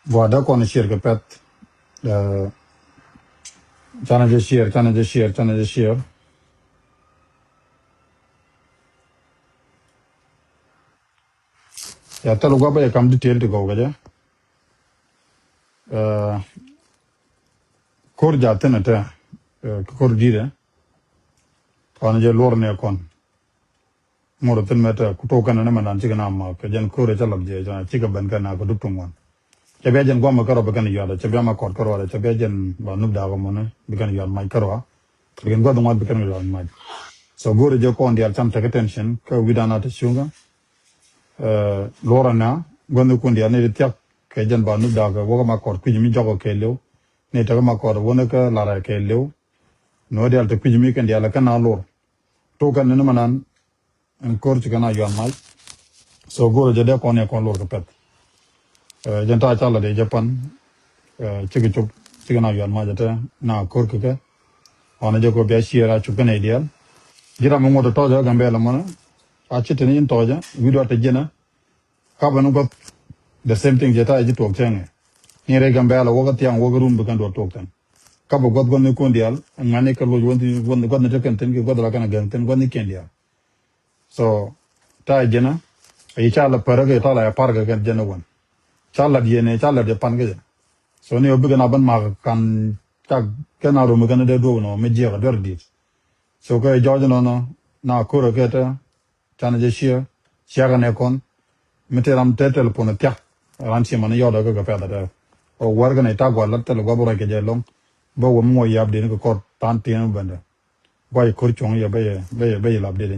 Vada kon share ke pet chana je share ya talo gwa ba kam detail to go gaja kor jate na ta kor dire kon je lor ne kon moro ten meta kuto kana na manan chigana ma ke jan kore chalab je jana chiga ban kana ko duptum wan chabe jan gwa ma karo ba kana yada chabe ma kor karo wala chabe jan ba nub da go mona bi kana yada mai karo bikin gwa dum bi kana yada mai so gore je kon dial tam take attention ka widana ta shunga lora na gonde kun dial ne tiak ke jan ba nub da go wo ma kor kujimi jogo ke lew ne ta ma kor wona ka lara ke lew no dial to kujimi kan dial kana lor to kan ne manan en kor chigana yon mai so gore je de kon e kon lor ka pet janta chala de japan chigi chup chigana yon ma jata na kor ka ona je ko be shira chup kana ideal gira mo to toja gambe la mona a chitini in toja video ta jena ka banu ko the same thing jeta ji tok chenge ni re gambe la woga tiang woga rum bukan do tok tan ka bo god gon ko ndial ngane ka lo wonti won god ne teken ten ki god la kana gang ten gon ni kendia so ta jena ai chala paraga ta la parga gan jena won chala diene chala de pan ge so ni obi gana ban ma kan ta kana ro mo gana de do no me jega dor di so ko George no na kuro keta chana je shia ne kon meteram te telephone tya ran si man yoda ga pa da o warga ne ta gwa lat le gwa bora ke je long bo wo mo yab de ko tan tin banda boy kur chong ya be lab de